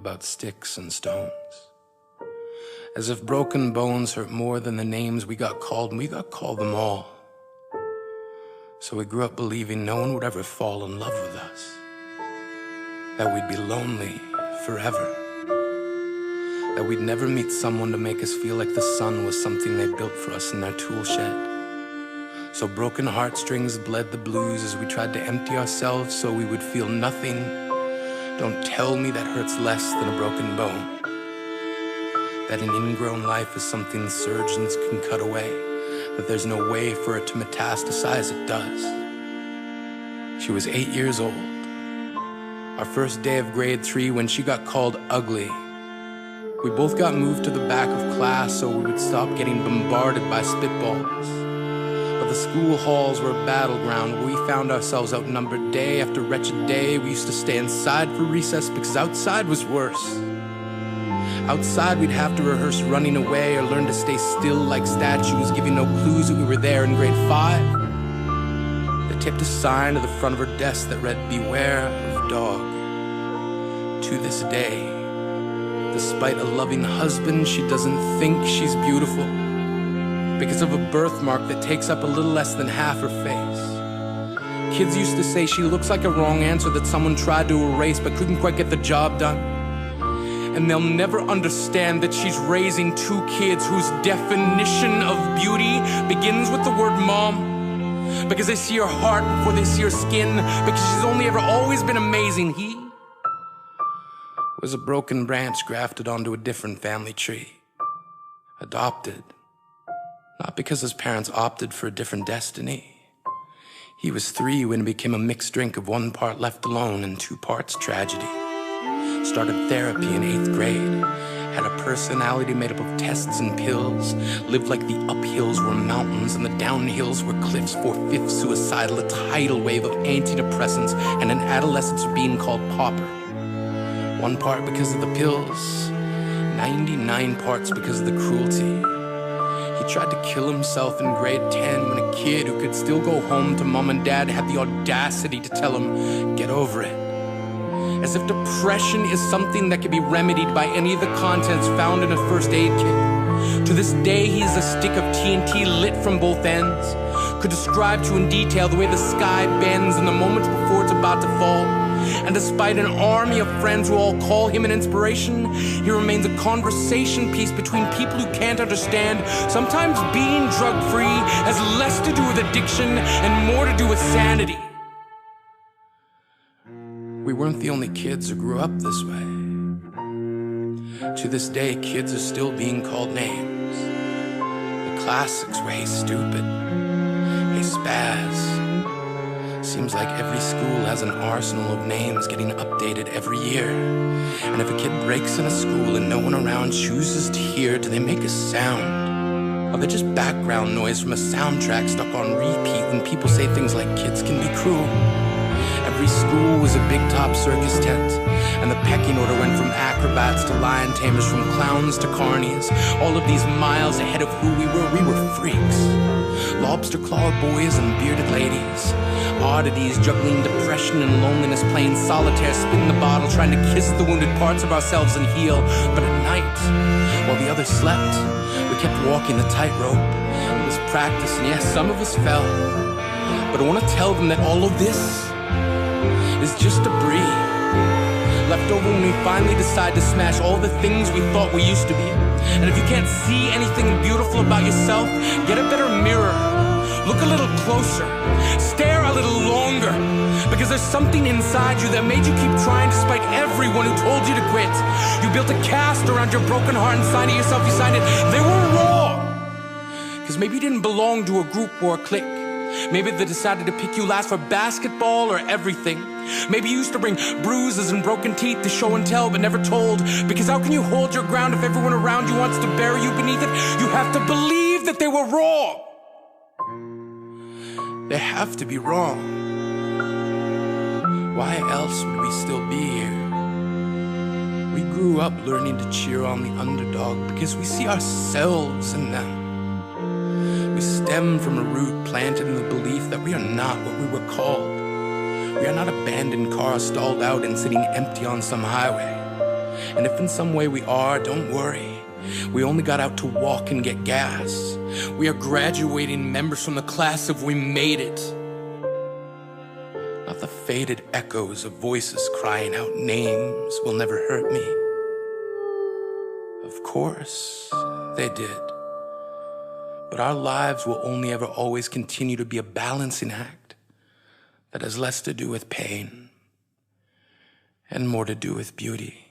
about sticks and stones. As if broken bones hurt more than the names we got called, and we got called them all. So we grew up believing no one would ever fall in love with us, that we'd be lonely forever, that we'd never meet someone to make us feel like the sun was something they built for us in their tool shed. So broken heartstrings bled the blues as we tried to empty ourselves so we would feel nothing. Don't tell me that hurts less than a broken bone, that an ingrown life is something surgeons can cut away, that there's no way for it to metastasize. It does. She was 8 years old, our first day of grade 3, when she got called ugly. We both got moved to the back of class so we would stop getting bombarded by spitballs. But the school halls were a battleground where we found ourselves outnumbered day after wretched day. We used to stay inside for recess because outside was worse. Outside we'd have to rehearse running away or learn to stay still like statues, giving no clues that we were there in grade 5. They tipped a sign to the front of her desk that read, "Beware of dog." To this day, despite a loving husband, she doesn't think she's beautiful because of a birthmark that takes up a little less than half her face. Kids used to say she looks like a wrong answer that someone tried to erase but couldn't quite get the job done. And they'll never understand that she's raising 2 kids whose definition of beauty begins with the word mom, because they see her heart before they see her skin, because she's only ever always been amazing. He was a broken branch grafted onto a different family tree, adopted. Not because his parents opted for a different destiny. He was 3 when it became a mixed drink of 1 part left alone and 2 parts tragedy. Started therapy in 8th grade. Had a personality made up of tests and pills. Lived like the uphills were mountains and the downhills were cliffs. 4/5 suicidal, a tidal wave of antidepressants, and an adolescence being called pauper. 1 part because of the pills, 99 parts because of the cruelty. He tried to kill himself in grade 10 when a kid who could still go home to mom and dad had the audacity to tell him, "Get over it." As if depression is something that can be remedied by any of the contents found in a first aid kit. To this day, he's a stick of TNT lit from both ends. Could describe to you in detail the way the sky bends in the moments before it's about to fall. And despite an army of friends who all call him an inspiration, he remains a conversation piece between people who can't understand. Sometimes being drug-free has less to do with addiction and more to do with sanity. We weren't the only kids who grew up this way. To this day, kids are still being called names. The classics were, "Hey stupid," "Hey spaz." Seems like every school has an arsenal of names getting updated every year. And if a kid breaks in a school and no one around chooses to hear, do they make a sound? Or they're just background noise from a soundtrack stuck on repeat when people say things like kids can be cruel? Every school was a big top circus tent, and the pecking order went from acrobats to lion tamers, from clowns to carnies. All of these miles ahead of who we were freaks. Lobster claw boys and bearded ladies. Oddities juggling depression and loneliness, playing solitaire, spin the bottle, trying to kiss the wounded parts of ourselves and heal. But at night, while the others slept, we kept walking the tightrope. It was practice, and yes, some of us fell. But I want to tell them that all of this is just debris left over when we finally decide to smash all the things we thought we used to be. And if you can't see anything beautiful about yourself, get a better mirror. Look a little closer. Stare a little longer. Because there's something inside you that made you keep trying despite everyone who told you to quit. You built a cast around your broken heart and signed it yourself. You signed it. They were wrong. Because maybe you didn't belong to a group or a clique. Maybe they decided to pick you last for basketball or everything. Maybe you used to bring bruises and broken teeth to show and tell but never told. Because how can you hold your ground if everyone around you wants to bury you beneath it? You have to believe that they were wrong. They have to be wrong. Why else would we still be here? We grew up learning to cheer on the underdog because we see ourselves in them. We stem from a root planted in the belief that we are not what we were called. We are not abandoned cars stalled out and sitting empty on some highway. And if in some way we are, don't worry. We only got out to walk and get gas. We are graduating members from the class of we made it. Not the faded echoes of voices crying out names will never hurt me. Of course, they did. But our lives will only ever always continue to be a balancing act that has less to do with pain and more to do with beauty.